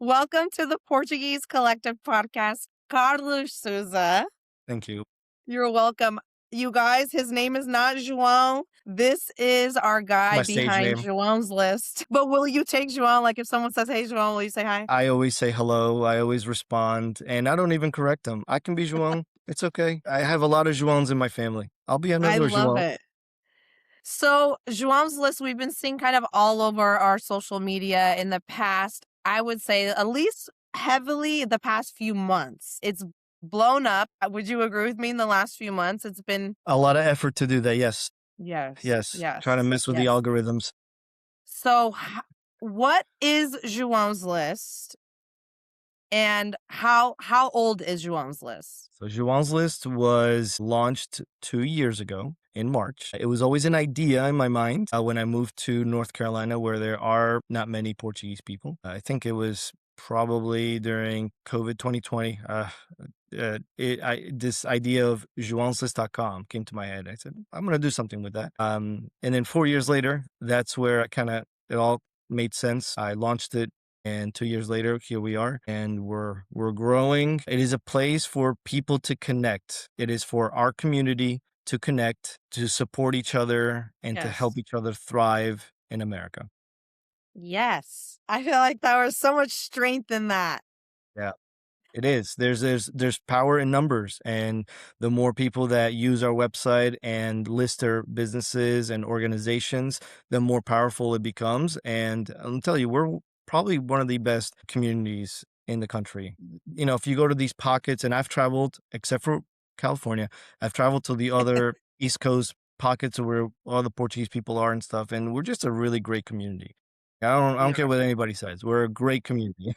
Welcome to the Portuguese Collective Podcast, Carlos Sousa. Thank you. You're welcome. You guys, his name is not Joao. This is our guy My stage behind name. Joao's list. But will you take Joao? Like if someone says, hey, Joao, will you say hi? I always say hello. I always respond, and I don't even correct them. I can be João. It's okay. I have a lot of Joãos in my family. I'll be I another love João. it. So, Joao's list, we've been seeing kind of all over our social media in the past, I would say at least heavily the past few months. It's blown up. Would you agree with me in the last few months? It's been, A lot of effort to do that. Yes. yes, Yes. Trying to yes, mess with the yes. algorithms. So, what is Joao's list and how old is Joao's list? So João's List was launched 2 years ago in March. It was always an idea in my mind when I moved to North Carolina, where there are not many Portuguese people. I think it was probably during COVID 2020. This idea of joãoslist.com came to my head. I said, I'm going to do something with that. And then 4 years later, that's where it all made sense. I launched it. And 2 years later, here we are, and we're growing. It is a place for people to connect. It is for our community to connect, to support each other, and to help Yes. each other thrive in America. Yes. I feel like there was so much strength in that. Yeah, it is. There's power in numbers, and the more people that use our website and list their businesses and organizations, the more powerful it becomes. And I'll tell you, we're probably one of the best communities in the country. If you go to these pockets, and I've traveled, except for California, I've traveled to the other East Coast pockets where all the Portuguese people are and stuff, and we're just a really great community. I don't care Yeah. what anybody says. We're a great community.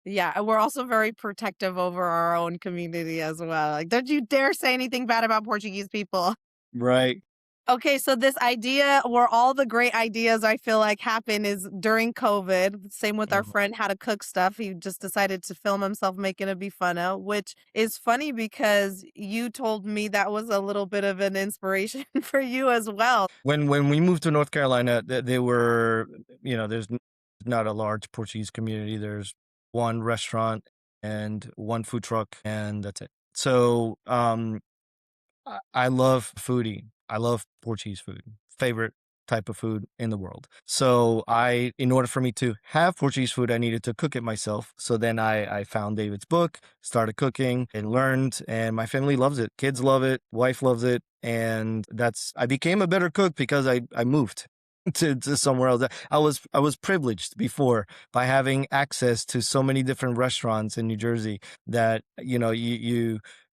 Yeah, and we're also very protective over our own community as well. Like, don't you dare say anything bad about Portuguese people. Right. Okay, so this idea where all the great ideas I feel like happen is during COVID. Same with our Mhm. friend how to cook stuff. He just decided to film himself making a bifana, which is funny because you told me that was a little bit of an inspiration for you as well. When we moved to North Carolina, they were, there's not a large Portuguese community. There's one restaurant and one food truck, and that's it. So, I love foodie. I love Portuguese food. Favorite type of food in the world. So in order for me to have Portuguese food, I needed to cook it myself. So then I found David's book, started cooking and learned, and my family loves it. Kids love it. Wife loves it. And I became a better cook because I moved to somewhere else. I was privileged before by having access to so many different restaurants in New Jersey that,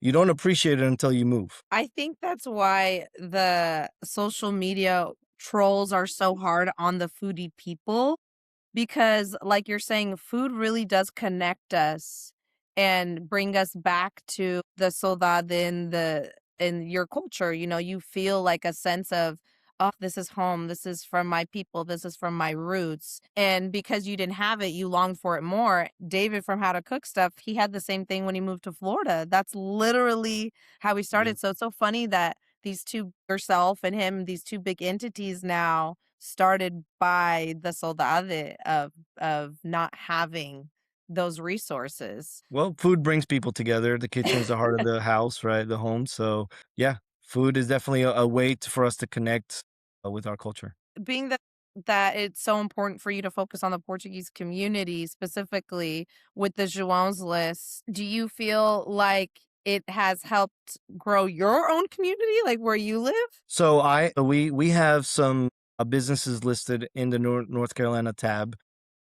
you don't appreciate it until you move. I think that's why the social media trolls are so hard on the foodie people because, like you're saying, food really does connect us and bring us back to the saudade in your culture. You know, you feel like a sense of, oh, this is home. This is from my people. This is from my roots. And because you didn't have it, you longed for it more. David from How to Cook Stuff, he had the same thing when he moved to Florida. That's literally how he Yeah. started. So it's so funny that these two, yourself and him, these two big entities now started by the saudade of not having those resources. Well, food brings people together. The kitchen is the heart of the house, right? The home. So, yeah, food is definitely a way for us to connect with our culture. Being that it's so important for you to focus on the Portuguese community, specifically with the João's list, do you feel like it has helped grow your own community, like where you live? So we have some businesses listed in the North Carolina tab,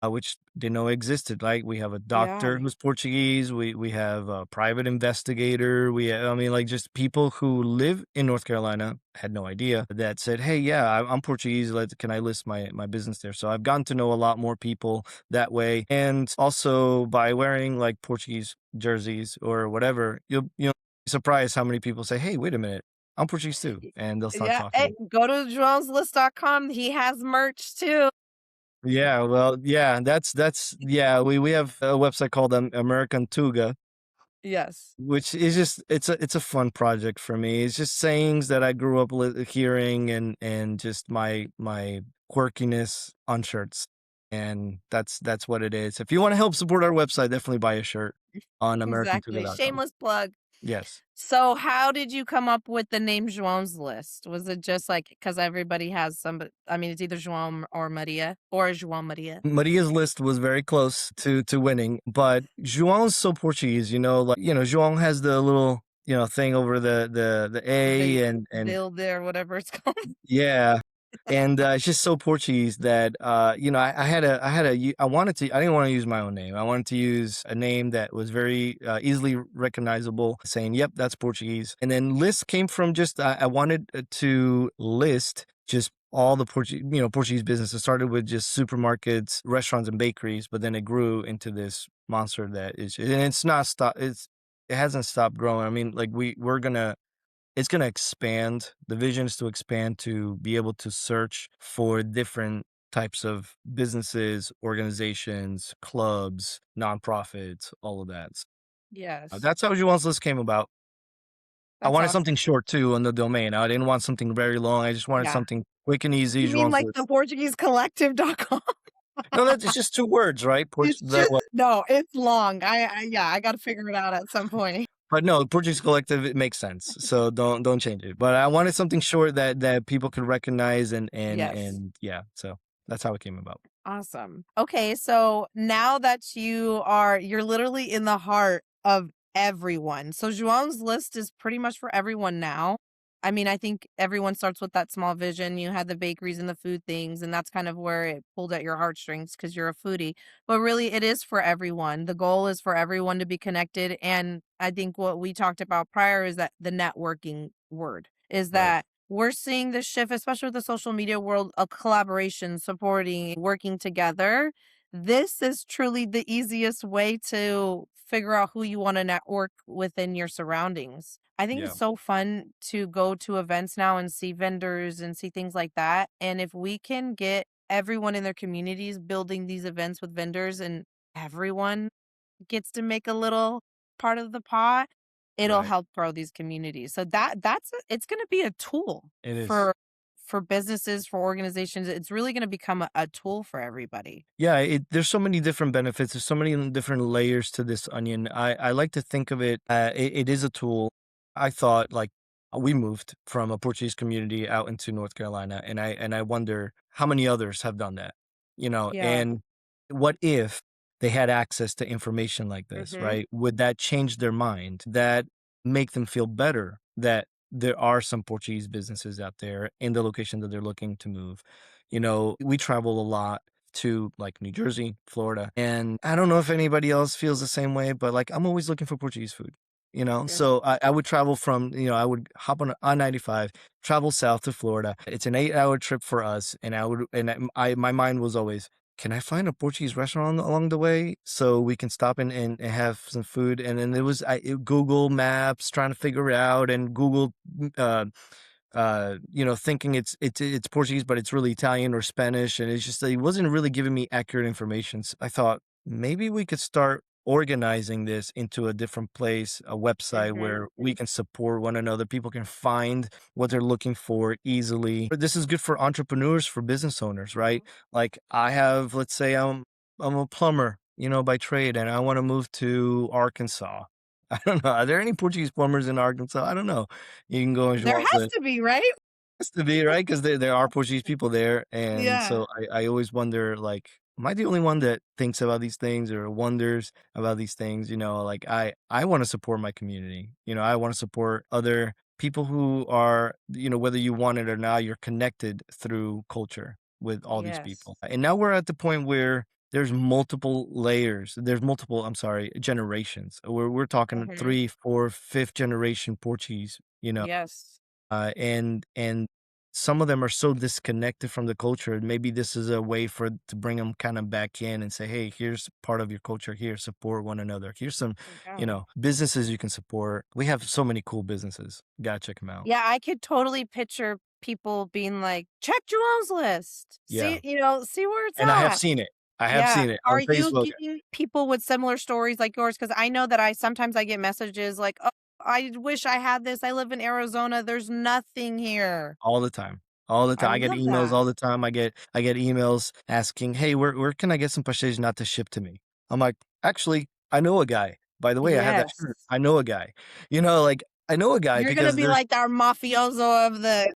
which didn't know existed. Like we have a Yeah. doctor who's Portuguese. We have a private investigator. I mean, like just people who live in North Carolina had no idea that said, "Hey, yeah, I'm Portuguese. Can I list my business there?" So I've gotten to know a lot more people that way, and also by wearing like Portuguese jerseys or whatever, you'll be surprised how many people say, "Hey, wait a minute, I'm Portuguese too," and they'll start Yeah. Hey, talking. go to joaoslist.com. He has merch too. Yeah, well, yeah, yeah, we have a website called American Tuga, Yes. which is just it's a fun project for me. It's just sayings that I grew up hearing and just my quirkiness on shirts. and that's what it is. If you wanna help support our website, definitely buy a shirt on Exactly. americantuga.com. Shameless plug. Yes. So how did you come up with the name João's List? Was it just like because everybody has some, I mean, it's either João or Maria or João Maria. Maria's list was very close to winning, but João's so Portuguese, like, João has the little, thing over the The big A and build there, whatever it's called. yeah. And it's just so Portuguese that I didn't want to use my own name. I wanted to use a name that was very easily recognizable, saying, "Yep, that's Portuguese." And then list came from just I wanted to list just all the Portuguese business. It started with just supermarkets, restaurants, and bakeries, but then it grew into this monster that is, and it's not stop. It hasn't stopped growing. I mean, like we're gonna it's gonna expand. The vision is to expand to be able to search for different types of businesses, organizations, clubs, nonprofits, all of that. Yes. That's how Juwan's List came about. I That's wanted awesome. something short too on the domain. I didn't want something very long. I just wanted Yeah. something quick and easy. You mean Juwan's like List. the PortugueseCollective.com? No, that's it's just 2 words, right? It's just no, it's long. Yeah, I gotta figure it out at some point. But no, Portuguese Collective, it makes sense. So don't change it. But I wanted something short that people could recognize Yes. and yeah, so that's how it came about. Awesome. Okay, so now that you're literally in the heart of everyone. So João's List is pretty much for everyone now. I mean, I think everyone starts with that small vision. You had the bakeries and the food things, and that's kind of where it pulled at your heartstrings because you're a foodie. But really, it is for everyone. The goal is for everyone to be connected. And I think what we talked about prior is that the networking word is Right. that we're seeing the shift, especially with the social media world, of collaboration, supporting, working together. This is truly the easiest way to figure out who you want to network within your surroundings. I think Yeah. it's so fun to go to events now and see vendors and see things like that. And if we can get everyone in their communities building these events with vendors and everyone gets to make a little part of the pot, it'll Right. help grow these communities. So it's gonna be a tool It is. for businesses, for organizations. It's really gonna become a tool for everybody. Yeah, there's so many different benefits. There's so many different layers to this onion. I like to think of it, it is a tool. I thought like we moved from a Portuguese community out into North Carolina, and I wonder how many others have done that, Yeah. and what if they had access to information like this, Mhm. right? Would that change their mind? That make them feel better that there are some Portuguese businesses out there in the location that they're looking to move. We travel a lot to like New Jersey, Florida. And I don't know if anybody else feels the same way, but like I'm always looking for Portuguese food, Yeah. So I would travel from, I would hop on I-95, travel south to Florida. It's an 8-hour trip for us. And my mind was always, can I find a Portuguese restaurant along the way so we can stop and have some food? And then Google Maps trying to figure it out and Google, uh, thinking it's Portuguese, but it's really Italian or Spanish, and it's just that he wasn't really giving me accurate information. So I thought maybe we could start organizing this into a different place, a website Mhm. where we can support one another. People can find what they're looking for easily. But this is good for entrepreneurs, for business owners, right? Like let's say I'm a plumber, by trade, and I want to move to Arkansas. I don't know. Are there any Portuguese plumbers in Arkansas? I don't know. You can go and There João's has List. to be, right? Has to be, right? 'Cause there are Portuguese people there, and Yeah. so I always wonder, like, am I the only one that thinks about these things or wonders about these things? Like, I wanna support my community, I wanna support other people who are, whether you want it or not, you're connected through culture with all these Yes. people. And now we're at the point where there's multiple, I'm sorry, generations. We're talking Mhm. 3, 4, 5th generation Portuguese, Yes. and some of them are so disconnected from the culture. Maybe this is a way to bring them kind of back in and say, "Hey, here's part of your culture. Here, support one another. Here's some, Yeah. businesses you can support." We have so many cool businesses. Gotta check them out. Yeah, I could totally picture people being like, "Check Joel's list. Yeah, See where it's and I have at." seen it. I have Yeah. seen it Are on you Facebook. getting people with similar stories like yours? Because I know that I get messages like, "Oh, I wish I had this. I live in Arizona. There's nothing here." All the time. all the I time. I get love emails that. all the time. I get emails asking, "Hey, where can I get some pastéis nata shipped to me?" I'm like, "Actually, I know a guy. By the way, I have that Yes. shirt. I know a guy." Like, I know a guy You're gonna because be there's like our mafioso of the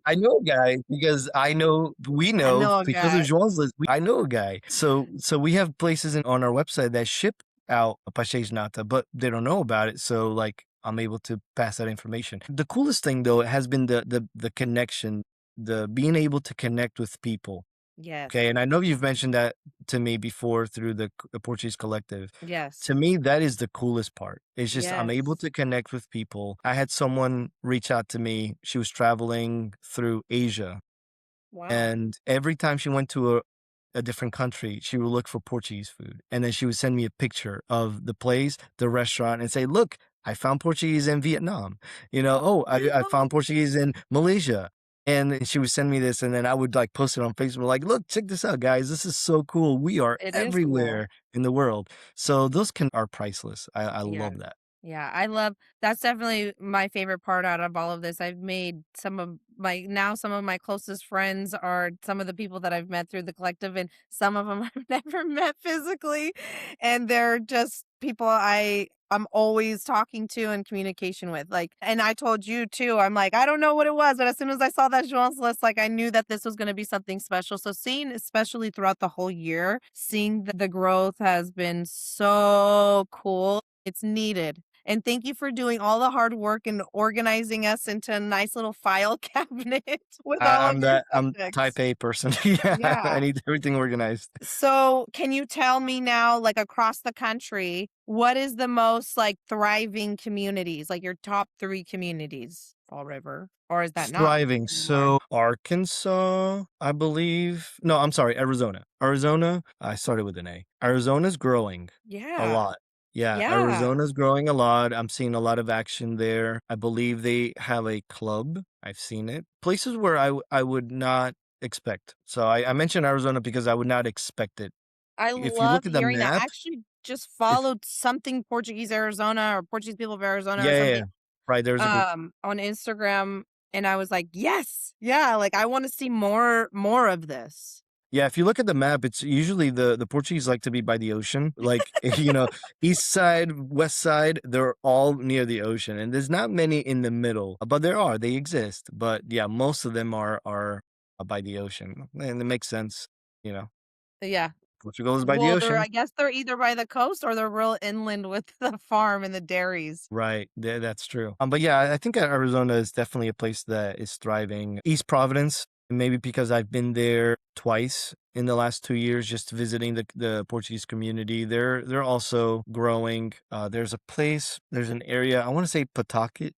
I know a guy because we I know know a because of guy. Joao's list, I know a guy. So we have places on our website that ship out a pastéis nata, but they don't know about it, so, like, I'm able to pass that information. The coolest thing, though, has been the connection, the being able to connect with people. Yes. Okay, and I know you've mentioned that to me before through the Portuguese Collective. Yes. To me, that is the coolest part. It's just I'm able Yes. to connect with people. I had someone reach out to me. She was traveling through Asia, Wow. and every time she went to a different country, she would look for Portuguese food, and then she would send me a picture of the place, the restaurant, and say, "Look, I found Portuguese in Vietnam." Oh, "Oh, I wow. found Portuguese in Malaysia." And she would send me this, and then I would, like, post it on Facebook, like, "Look, check this out, guys. This is so cool. We are It is cool. everywhere in the world." So those can are priceless. I Yeah. love that. Yeah, I love that's definitely my favorite part out of all of this. I've made some of my closest friends are some of the people that I've met through the collective, and some of them I've never met physically, and they're just people I'm always talking to and communication with. Like, and I told you too, I'm like, I don't know what it was, but as soon as I saw that Joan's list, like I knew that this was going to be something special. So seeing, especially throughout the whole year, seeing the growth has been so cool. It's needed. And thank you for doing all the hard work and organizing us into a nice little file cabinet with all of your I'm subjects. type A person. Yeah, I Yeah. need everything organized. So, can you tell me now, like across the country, what is the most like thriving communities, like your top three communities? Fall River, or is that not Thriving. anymore? So, Arkansas, I believe no, I'm sorry, Arizona. Arizona, I started with an A. Arizona's growing a Yeah. lot. Yeah, Yeah. Arizona's growing a lot. I'm seeing a lot of action there. I believe they have a club. I've seen it. Places where I would not expect. So I mentioned Arizona because I would not expect it. I If you love look at the hearing that. I map, actually just it's followed something Portuguese Arizona or Portuguese people of Arizona or yeah, yeah, yeah. something Right, there's a group. on Instagram, and I was like, "Yes. Yeah, like I wanna see more of this." Yeah, if you look at the map, it's usually the Portuguese like to be by the ocean. Like, east side, west side, they're all near the ocean, and there's not many in the middle, but they exist. But yeah, most of them are by the ocean, and it makes sense. You know, Yeah. Portugal is by the Well, they're ocean. I guess they're either by the coast or they're real inland with the farm and the dairies. Right, that's true. But yeah, I think Arizona is definitely a place that is thriving. East Providence, maybe because I've been there twice in the last 2 years, just visiting the Portuguese community. They're also growing. There's an area. I want to say Pawtucket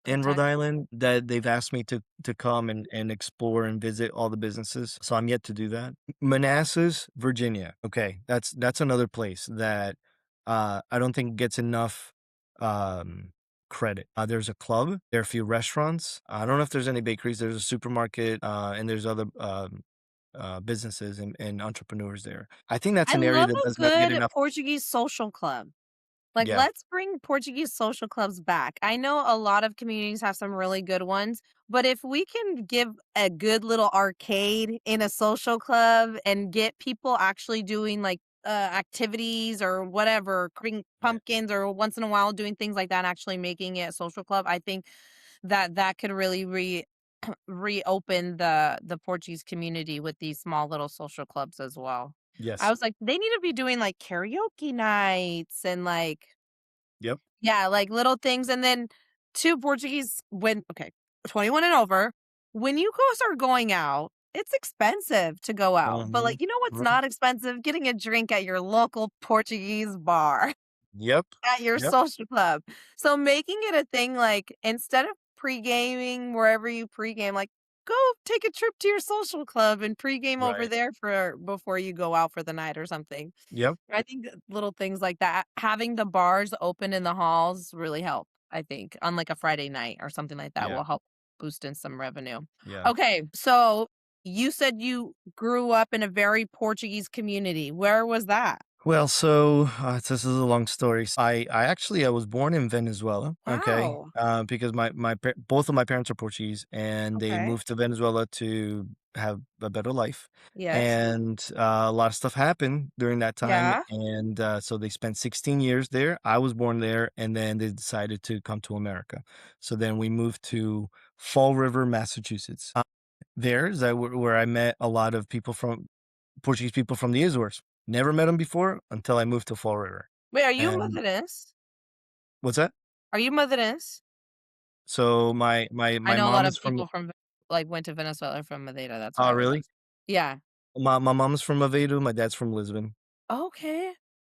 in Rhode Pawtucket. Island that they've asked me to come and explore and visit all the businesses. So I'm yet to do that. Manassas, Virginia. Okay, that's another place that I don't think gets enough um, credit. There's a club, there are a few restaurants. I don't know if there's any bakeries. There's a supermarket, and there's other businesses and entrepreneurs there. I think that's I an area love that a does not get good enough. Portuguese social club. Like, Yeah, let's bring Portuguese social clubs back. I know a lot of communities have some really good ones, but if we can give a good little arcade in a social club and get people actually doing like activities or whatever, cutting right. pumpkins or once in a while doing things like that, and actually making it a social club, I think that could really reopen the Portuguese community with these small little social clubs as well. I Yes. was like, they need to be doing like karaoke nights and like Yep. yeah, like little things. And then two Portuguese when okay, 21 and over, when you go start going out, it's expensive to go out. But Mhm. like, you know what's Right. not expensive? Getting a drink at your local Portuguese bar. Yep. At your Yep. social club. So making it a thing, like, instead of pre-gaming wherever you pre-game, like, go take a trip to your social club and pre-game over Right. there for before you go out for the night or something. Yep. I think that little things like that, having the bars open in the halls really help, I think, on, like, a Friday night or something like that Yeah. will help boost in some revenue. Yeah. Okay, so you said you grew up in a very Portuguese community. Where was that? Well, so this is a long story. I actually I was born in Venezuela, okay, Wow. because both of my parents are Portuguese, and they Okay. moved to Venezuela to have a better life. Yes. And a lot of stuff happened during that time, Yeah. and so they spent 16 years there. I was born there, and then they decided to come to America. So then we moved to Fall River, Massachusetts. Where I met a lot of people from Portuguese people from the Azores. Never met them before until I moved to Fall River. Wait, are you And Motherense? what's that? Are you Motherense? So my I my know a mom lot of is from. people from like went to Venezuela from Madeira. That's why Oh, I was really? asking. Yeah. My mom is from Aveiro, my dad's from Lisbon. Okay.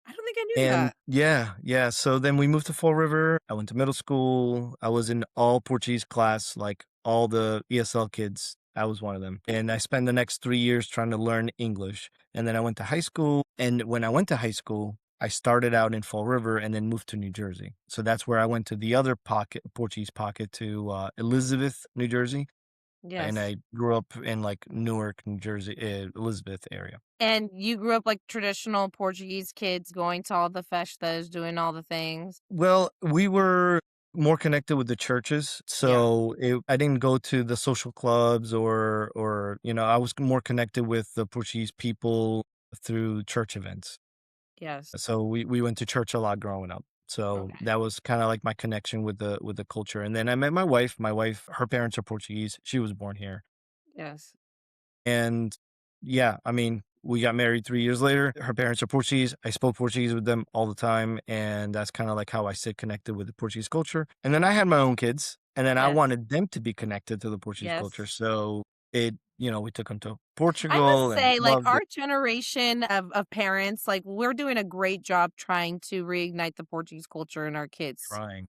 I don't think I knew And that. yeah, yeah, so then we moved to Fall River. I went to middle school. I was in all Portuguese class, like all the ESL kids. I was one of them. And I spent the next 3 years trying to learn English. And then I went to high school, and when I went to high school, I started out in Fall River and then moved to New Jersey. So that's where I went to the other pocket Portuguese pocket to, Elizabeth, New Jersey, and Yes. I grew up in, like, Newark, New Jersey, Elizabeth area. And you grew up like traditional Portuguese kids going to all the festas, doing all the things? Well, we were more connected with the churches, Yeah. so I didn't go to the social clubs or I was more connected with the Portuguese people through church events. Yes. So we went to church a lot growing up. So Okay. that was kind of like my connection with the culture. And then I met my wife. My wife, her parents are Portuguese. She was born here. Yes. And yeah, I mean, we got married 3 years later. Her parents are Portuguese. I spoke Portuguese with them all the time, and that's kinda like how I stayed connected with the Portuguese culture. And then I had my own kids, and then I Yes. wanted them to be connected to the Portuguese culture, Yes. so we took them to I must Portugal and say, like, loved our it. generation of parents, like, we're doing a great job trying to reignite the Portuguese culture in our kids. Trying.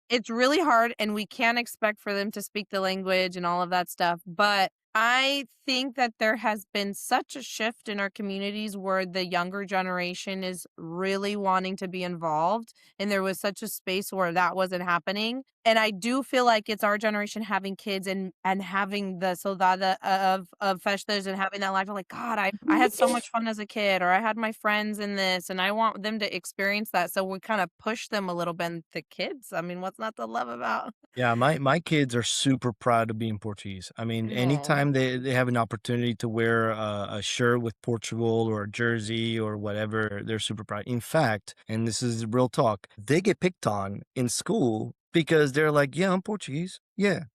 It's really hard, and we can't expect for them to speak the language and all of that stuff, but I think that there has been such a shift in our communities where the younger generation is really wanting to be involved, and there was such a space where that wasn't happening, and I do feel like it's our generation having kids and having the saudade of festas and having that life. I'm like, "God, I had so much fun as a kid," or, "I had my friends in this," and I want them to experience that, so we kinda push them a little bit. And the kids, I mean, what's not to love about? Yeah, my kids are super proud of being Portuguese. I mean, Oh, anytime they have an opportunity to wear a shirt with Portugal or a jersey or whatever, they're super proud. In fact, and this is real talk, they get picked on in school because they're like, "Yeah, I'm Portuguese." Yeah.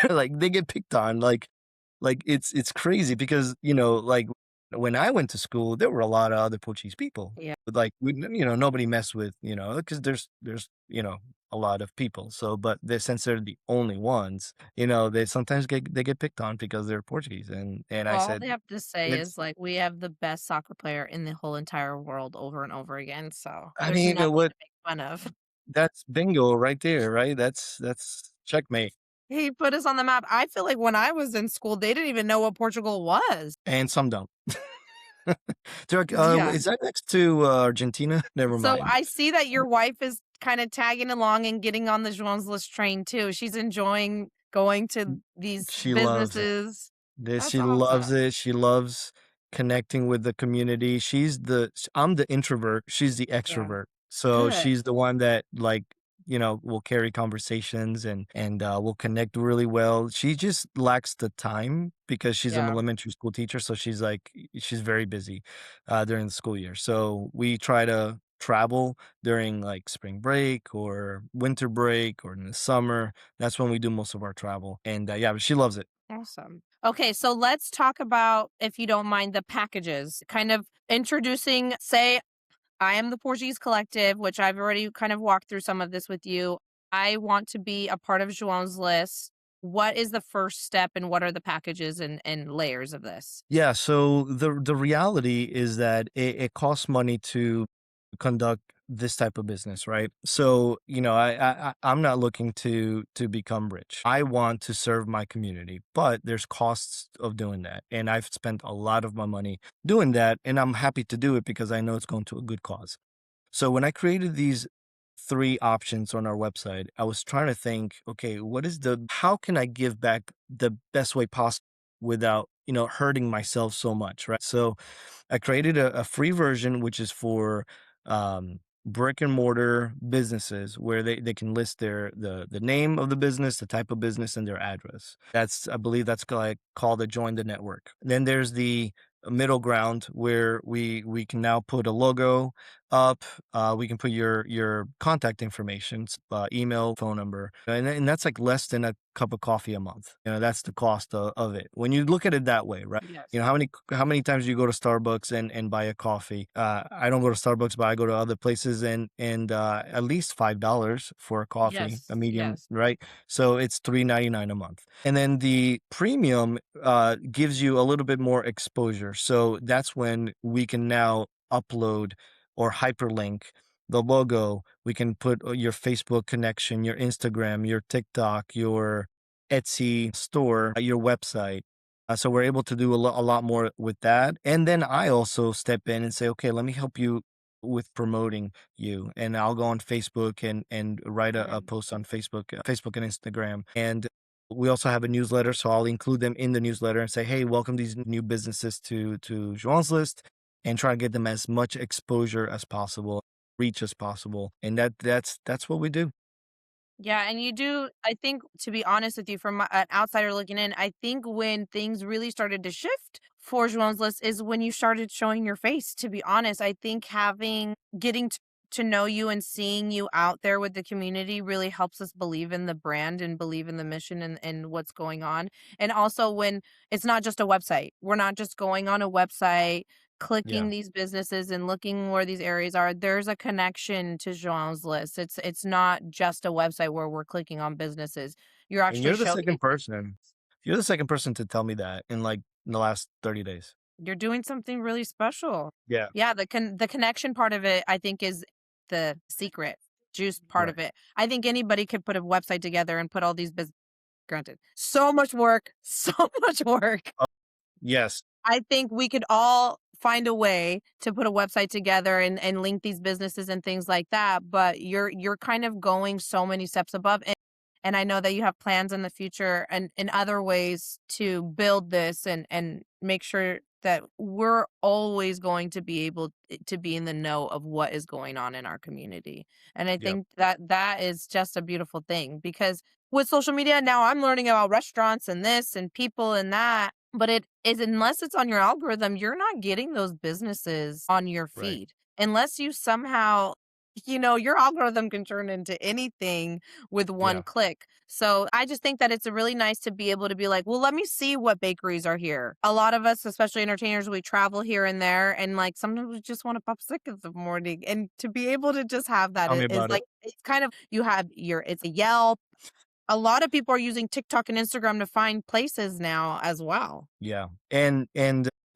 Like they get picked on like it's crazy because, like when I went to school, there were a lot of other Portuguese people. yeah. But like nobody messed with, because there's a lot of people. So, but since they're the only ones, they sometimes they get picked on because they're Portuguese. And I Well, all said, they have to say it's is, like, "We have the best soccer player in the whole entire world," over and over again, so I there's mean, nothing what to make fun of. that's bingo right there, right? That's checkmate. He put us on the map. I feel like when I was in school, they didn't even know what Portugal was. And some don't. They're like, Yeah. is that next to Argentina? Never So mind. I see that your wife is kinda tagging along and getting on the João's List train too. She's enjoying going to these She loves it. businesses. This That's she loves awesome. it, she loves connecting with the community. I'm the introvert, she's the Yeah. extrovert. So, Good. she's the one that, like, will carry conversations and will connect really well. She just lacks the time because she's an Yeah. elementary school teacher, so she's very busy, during the school year. So, we try to travel during, like, spring break or winter break or in the summer. That's when we do most of our travel, and, yeah, but she loves it. Awesome. Okay, so let's talk about, if you don't mind, the packages. Kind of introducing, say, I am the Portuguese Collective, which I've already kind of walked through some of this with you. I want to be a part of João's List. What is the first step and what are the packages and layers of this? Yeah, so the reality is that it costs money to conduct this type of business, right? So, I'm not looking to become rich. I want to serve my community, but there's costs of doing that. And I've spent a lot of my money doing that, and I'm happy to do it because I know it's going to a good cause. So when I created these 3 options on our website, I was trying to think, okay, how can I give back the best way possible? without, hurting myself so much, right? So I created a free version, which is for brick and mortar businesses where they can list the name of the business, the type of business, and their address. I believe that's like called a join the network. Then there's the middle ground where we can now put a logo up. We can put your contact information, email, phone number, and that's like less than a cup of coffee a month. That's the cost of it when you look at it that way, right? Yes. How many times do you go to Starbucks and buy a coffee? I don't go to Starbucks, but I go to other places and at least $5 for a coffee, a Yes. medium, Yes. right? So it's $3.99 a month. And then the premium gives you a little bit more exposure. So that's when we can now upload or hyperlink the logo. We can put your Facebook connection, your Instagram, your TikTok, your Etsy store, your website. So we're able to do a lot more with that. And then I also step in and say, okay, let me help you with promoting you. And I'll go on Facebook and write a Mhm. post on Facebook and Instagram. And we also have a newsletter, so I'll include them in the newsletter and say, hey, welcome these new businesses to Joan's list, and try to get them as much exposure as possible, reach as possible. And that's what we do. Yeah, and you do I think, to be honest with you, from an outsider looking in, I think when things really started to shift for Joan's List is when you started showing your face, to be honest. I think getting to know you and seeing you out there with the community really helps us believe in the brand and believe in the mission and what's going on. And also when it's not just a website. We're not just going on a website Yeah. clicking these businesses and looking where these areas are, there's a connection to Joan's List. It's not just a website where we're clicking on businesses. You're And actually you're the showcasing second person. You're the second person to tell me that in like the last 30 days. you're doing something really special. Yeah. Yeah, the connection part of it, I think, is the secret juice part Right. of it. I think anybody could put a website together and put all these granted, so much work, so much work. Yes. I think we could all find a way to put a website together and link these businesses and things like that, but you're kind of going so many steps above, and I know that you have plans in the future and in other ways to build this and make sure that we're always going to be able to be in the know of what is going on in our community. And I Yep. think that that is just a beautiful thing because with social media now I'm learning about restaurants and this and people and that, but it is unless it's on your algorithm, you're not getting those businesses on your Right. feed. Unless you somehow, your algorithm can turn into anything with one Yeah. click. So I just think that it's really nice to be able to be like, well, let me see what bakeries are here. A lot of us, especially entertainers, we travel here and there, and like sometimes we just want to pop sick in the morning. And to be able to just have that Tell me is about it. like it's kind of you have it's a Yelp. A lot of people are using TikTok and Instagram to find places now as well. Yeah. And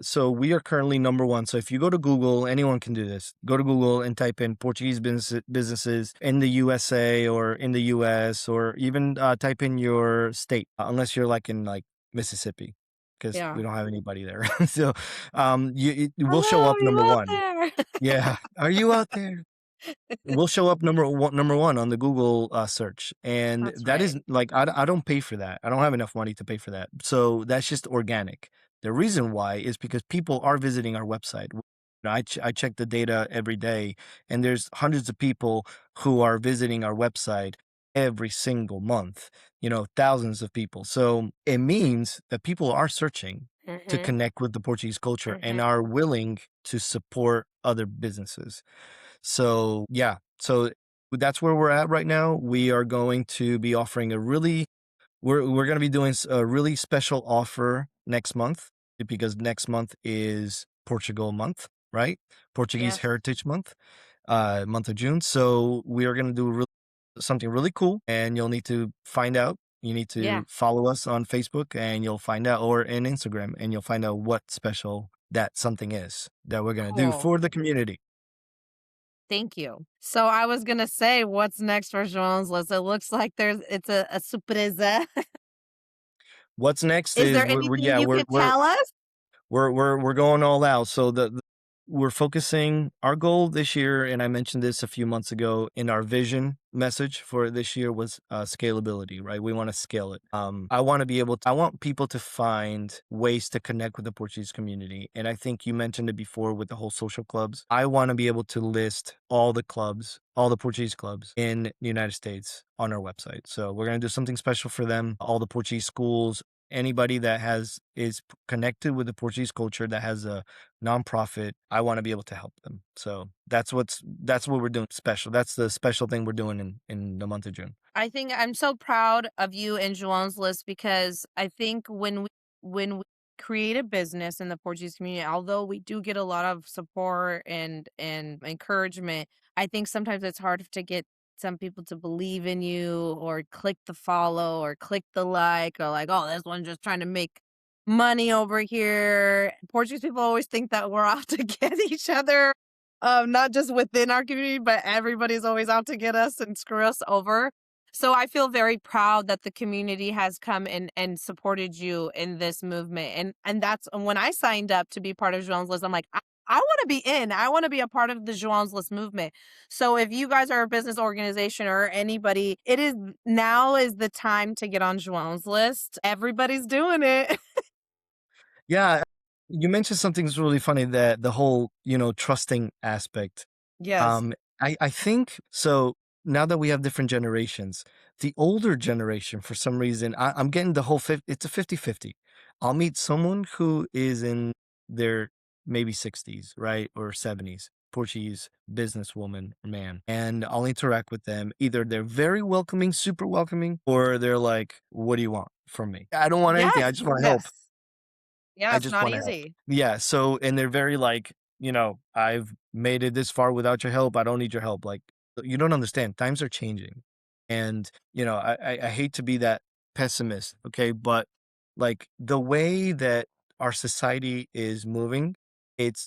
so we are currently number one. So if you go to Google, anyone can do this. Go to Google and type in Portuguese businesses in the USA or in the US, or even type in your state, unless you're like in like Mississippi, because we Yeah. don't have anybody there. So it will show Hello, up you number out one. there? Yeah. Are you out there? We'll show up number one on the Google search, and That's that right. is like I don't pay for that. I don't have enough money to pay for that, so that's just organic. The reason why is because people are visiting our website. I check the data every day, and there's hundreds of people who are visiting our website every single month. Thousands of people. So it means that people are searching to Mhm, connect with the Portuguese culture and mhm. are willing to support other businesses. So, yeah. So that's where we're at right now. We are going to be offering we're going to be doing a really special offer next month, because next month is Portugal month, right? Portuguese Yes. Heritage Month, month of June. So we are going to do something really cool, and you'll need to find out. You need Yeah, to follow us on Facebook, and you'll find out, or in Instagram, and you'll find out what special that something is that we're going to do cool. for the community. Thank you. So I was gonna say, what's next for Joan's List? It looks like it's a surpresa. What's next Is is there anything yeah, you could tell us? we're going all out. So we're focusing our goal this year, and I mentioned this a few months ago in our vision message for this year was scalability, right? We want to scale it. I want people to find ways to connect with the Portuguese community. And I think you mentioned it before with the whole social clubs. I want to be able to list all the clubs, all the Portuguese clubs in the United States on our website. So we're going to do something special for them, all the Portuguese schools, anybody that is connected with the Portuguese culture that has a nonprofit. I want to be able to help them. So that's what we're doing special. That's the special thing we're doing in the month of June. I think I'm so proud of you and João's list because I think when we create a business in the Portuguese community, although we do get a lot of support and encouragement, I think sometimes it's hard to get some people to believe in you or click the follow or click the like or like, oh, this one's just trying to make money over here. Portuguese people always think that we're out to get each other, not just within our community, but everybody's always out to get us and screw us over. So I feel very proud that the community has come and supported you in this movement. And that's when I signed up to be part of João's List, I'm like, I want to be in. I want to be a part of the João's List movement. So if you guys are a business organization or anybody, it is now is the time to get on João's List. Everybody's doing it. Yeah, you mentioned something that's really funny, that the whole, trusting aspect. Yes. I think so. Now that we have different generations, the older generation, for some reason, I'm getting the whole it's a 50-50. I'll meet someone who is in their maybe 60s, right? Or 70s, Portuguese businesswoman or man. And I'll interact with them. Either they're very welcoming, super welcoming, or they're like, what do you want from me? I don't want anything. Yes. I just want to help. Yes. Yeah, I it's just not wanna help. easy. Yeah, so and they're very like, "I've made it this far without your help, I don't need your help." Like, you don't understand, times are changing. And, I hate to be that pessimist, okay? But, like, the way that our society is moving,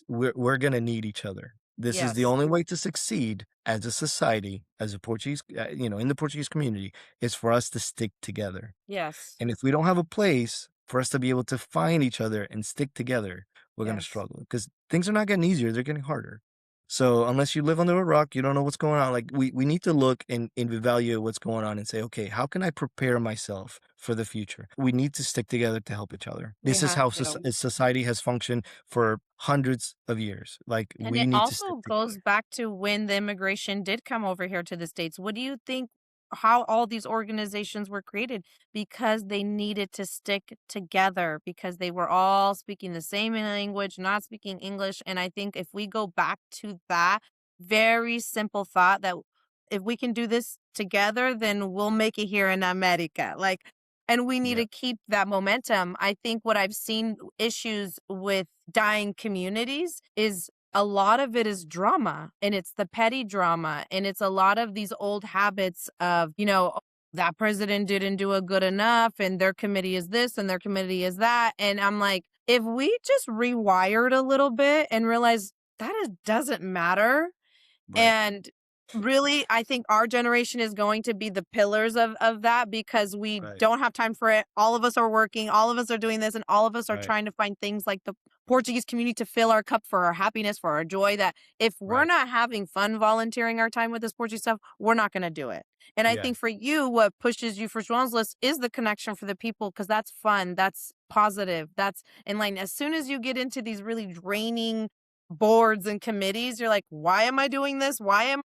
we're gonna need each other. This is the Yes. only way to succeed as a society, as a Portuguese, in the Portuguese community, is for us to stick together. Yes. And if we don't have a place for us to be able to find each other and stick together, we're gonna Yes. struggle because things are not getting easier, they're getting harder. So unless you live under a rock, you don't know what's going on. Like we need to look and evaluate what's going on and say, okay, how can I prepare myself for the future? We need to stick together to help each other. We This is have how to. society has functioned for hundreds of years. Like And we it need to stick also together. goes back to when the immigration did come over here to the States. What do you think how all these organizations were created? Because they needed to stick together because they were all speaking the same language, not speaking English. And I think if we go back to that very simple thought that if we can do this together, then we'll make it here in America. Like, and we need Yeah, to keep that momentum. I think what I've seen issues with dying communities is a lot of it is drama and it's the petty drama and it's a lot of these old habits of, "Oh, that president didn't do a good enough and their committee is this and their committee is that." And I'm like, if we just rewired a little bit and realize doesn't matter, right, and really, I think our generation is going to be the pillars of that because we right, don't have time for it. All of us are working, all of us are doing this, and all of us are right, trying to find things like the Portuguese community to fill our cup for our happiness, for our joy. That if we're right. not having fun volunteering our time with this Portuguese stuff, we're not going to do it. And I Yeah, think for you, what pushes you for João's List is the connection for the people because that's fun, that's positive, that's and like as soon as you get into these really draining boards and committees, you're like, why am I doing this? Why am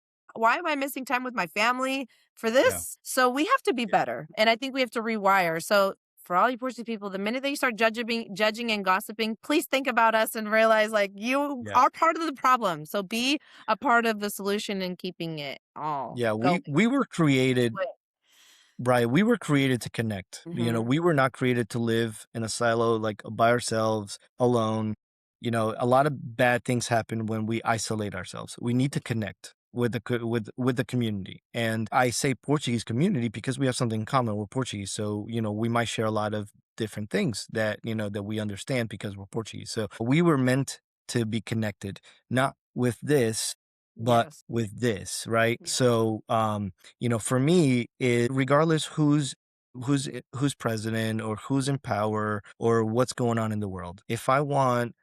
I missing time with my family for yeah, this? So we have to be yeah, better. And I think we have to rewire. So for all you Portuguese people, the minute that you start judging and gossiping, please think about us and realize like you yeah. are part of the problem. So be a part of the solution and keeping it all Yeah, going. we were created. Right, we were created to connect. Mm-hmm. We were not created to live in a silo, like by ourselves, alone. A lot of bad things happen when we isolate ourselves. We need to connect with with the community. And I say Portuguese community because we have something in common. We're Portuguese, so we might share a lot of different things that that we understand because we're Portuguese. So we were meant to be connected, not with this, but Yes. with this, right? Yes. So for me, regardless who's president or who's in power or what's going on in the world, if I want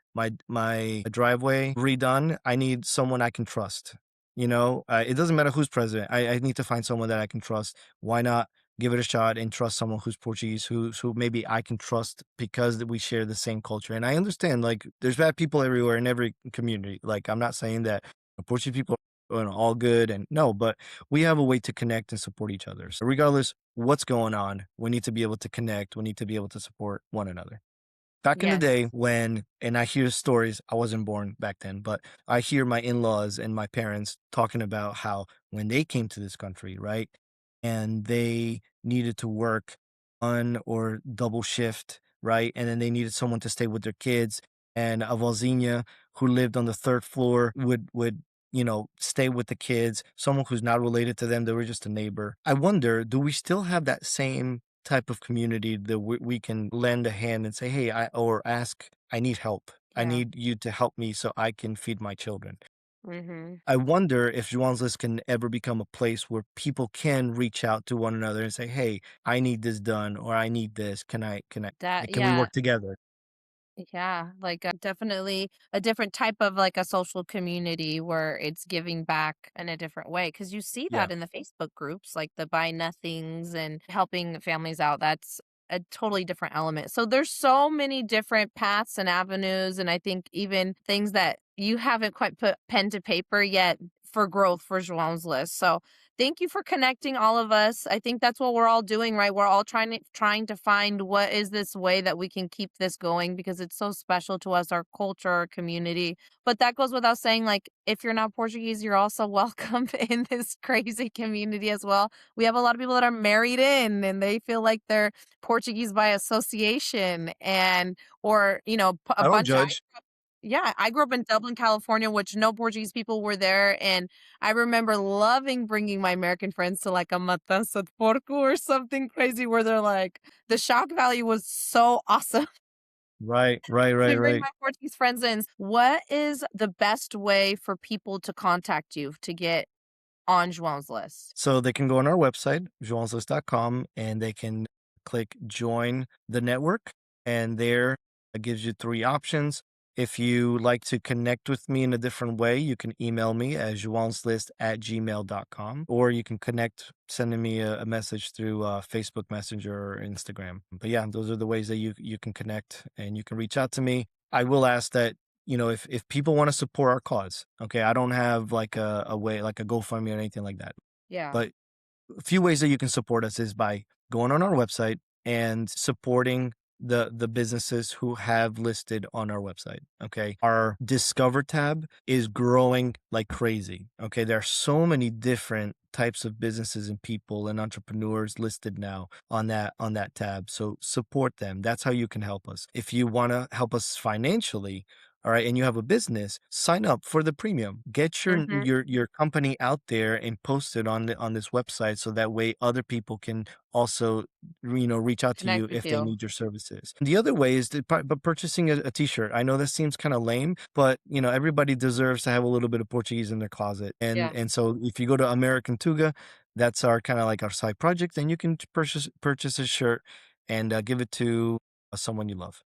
my driveway redone, I need someone I can trust. It doesn't matter who's president. I need to find someone that I can trust. Why not give it a shot and trust someone who's Portuguese, who maybe I can trust because we share the same culture. And I understand, like, there's bad people everywhere in every community. Like, I'm not saying that Portuguese people are all good, and no, but we have a way to connect and support each other. So regardless what's going on, we need to be able to connect. We need to be able to support one another. Back in the Yes. day when and I hear stories, I wasn't born back then, but I hear my in-laws and my parents talking about how when they came to this country, right? And they needed to work or double shift, right? And then they needed someone to stay with their kids. And a vozinha who lived on the third floor would stay with the kids, someone who's not related to them, they were just a neighbor. I wonder, do we still have that same type of community that we can lend a hand and say, hey, or ask, I need help. I Yeah. need you to help me so I can feed my children. Mhm. I wonder if João's List can ever become a place where people can reach out to one another and say, "Hey, I need this done," or "I need this. That Can we yeah. work together?" Yeah, like, definitely a different type of, like, a social community where it's giving back in a different way. Because you see Yeah. that in the Facebook groups, like the Buy Nothings and helping families out, that's a totally different element. So there's so many different paths and avenues, and I think even things that you haven't quite put pen to paper yet for growth for João's List. So thank you for connecting all of us. I think that's what we're all doing, right? We're all trying to find what is this way that we can keep this going because it's so special to us, our culture, our community. But that goes without saying, like, if you're not Portuguese, you're also welcome in this crazy community as well. We have a lot of people that are married in and they feel like they're Portuguese by association and or, a I don't bunch judge. yeah, I grew up in Dublin, California, which no Portuguese people were there, and I remember loving bringing my American friends to, like, a matança de porco or something crazy where they're like the shock value was so awesome. Right, right, right, We bring right. my Portuguese friends in. What is the best way for people to contact you to get on João's list? So they can go on our website, joanslist.com, and they can click join the network. And there it gives you three options. If you like to connect with me in a different way, you can email me at joanslist@gmail.com, or you can connect sending me a message through Facebook Messenger or Instagram. But yeah, those are the ways that you can connect and you can reach out to me. I will ask that if people want to support our cause, okay, I don't have like a way, like a GoFundMe or anything like that. Yeah. But a few ways that you can support us is by going on our website and supporting the businesses who have listed on our website. Okay. Our Discover tab is growing like crazy. Okay. There are so many different types of businesses and people and entrepreneurs listed now on that tab. So support them. That's how you can help us. If you want to help us financially, all right, and you have a business, sign up for the premium. Get your Mhm. your company out there and post it on this website so that way other people can also reach out to Connect you with if they you. need your services. The other way is but purchasing a t-shirt. I know that seems kind of lame, but everybody deserves to have a little bit of Portuguese in their closet. And Yeah, and so if you go to American Tuga, that's our kind of like our side project, then you can purchase a shirt and give it to someone you love.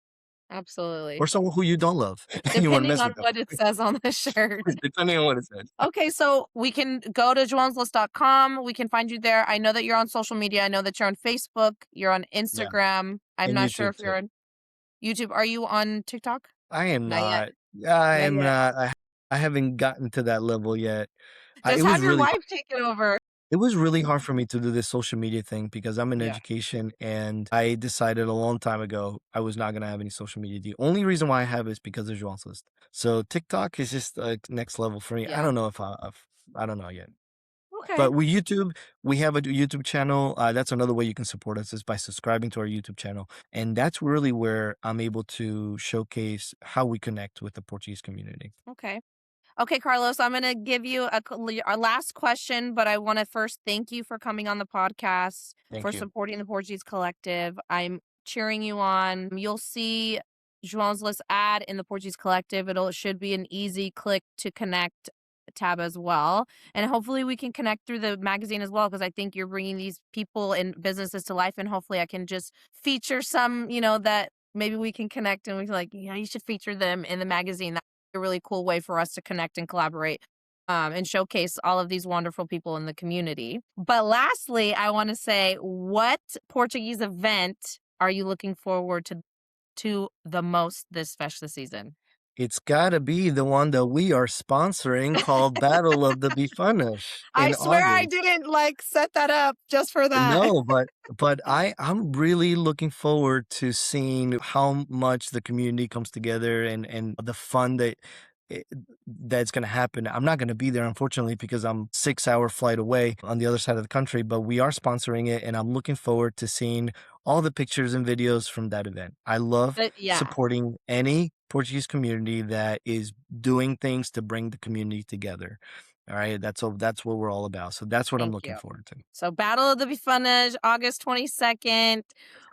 absolutely. Or someone who you don't love, and you wanna Depending mess on with them, what it says on the shirt. depending on what it says. Okay, so we can go to joanslist.com. We can find you there. I know that you're on social media. I know that you're on Facebook, you're on Yeah, Instagram. I'm and not sure YouTube if you're too. on YouTube. Are you on TikTok? I am Not yet. not. I Not am yet. not. I haven't gotten to that level yet. Just have your wife take it over. It was really hard for me to do this social media thing because I'm in Yeah. education, and I decided a long time ago I was not gonna have any social media. The only reason why I have is because of Joan's List. So TikTok is just, like, next level for me. I Yeah. don't know if I don't know yet. Okay. But with YouTube, we have a YouTube channel. That's another way you can support us is by subscribing to our YouTube channel. And that's really where I'm able to showcase how we connect with the Portuguese community. Okay. Okay, Carlos, I'm gonna give you our last question, but I want to first thank you for coming on the podcast, for Thank you. supporting the Portuguese Collective. I'm cheering you on. You'll see João's List ad in the Portuguese Collective. It should be an easy click to connect tab as well. And hopefully we can connect through the magazine as well, because I think you're bringing these people and businesses to life. And hopefully I can just feature some, that maybe we can connect and we can like, yeah, you should feature them in the magazine. That's a really cool way for us to connect and collaborate and showcase all of these wonderful people in the community. But lastly, I want to say, what Portuguese event are you looking forward to the most this festive season? It's gotta be the one that we are sponsoring called Battle of the Bifanas I in swear I August. didn't like set that up just for that. No, but I'm really looking forward to seeing how much the community comes together and the fun i that's gonna happen. I'm not gonna be there, unfortunately, because I'm 6-hour flight away on the other side of the country, but we are sponsoring it, and I'm looking forward to seeing all the pictures and videos from that event. I love But yeah, supporting any Portuguese community that is doing things to bring the community together. Alright? That's what we're all about, so that's what I'm thank looking you. forward to. So Battle of the Bifanas, August 22nd. That's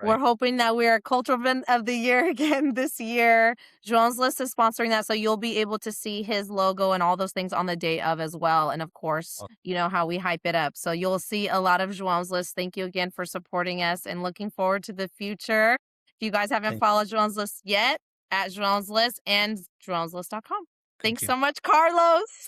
We're right. hoping that we are Cultural Event of the Year again this year. Joan's List is sponsoring that, so you'll be able to see his logo and all those things on the day of as well. And of course, Oh, you know how we hype it up. So you'll see a lot of Joan's List. Thank you again for supporting us and looking forward to the future. If you guys haven't thank followed Joan's List yet, at Joan's List and joanslist.com. Thanks thank you. so much, Carlos.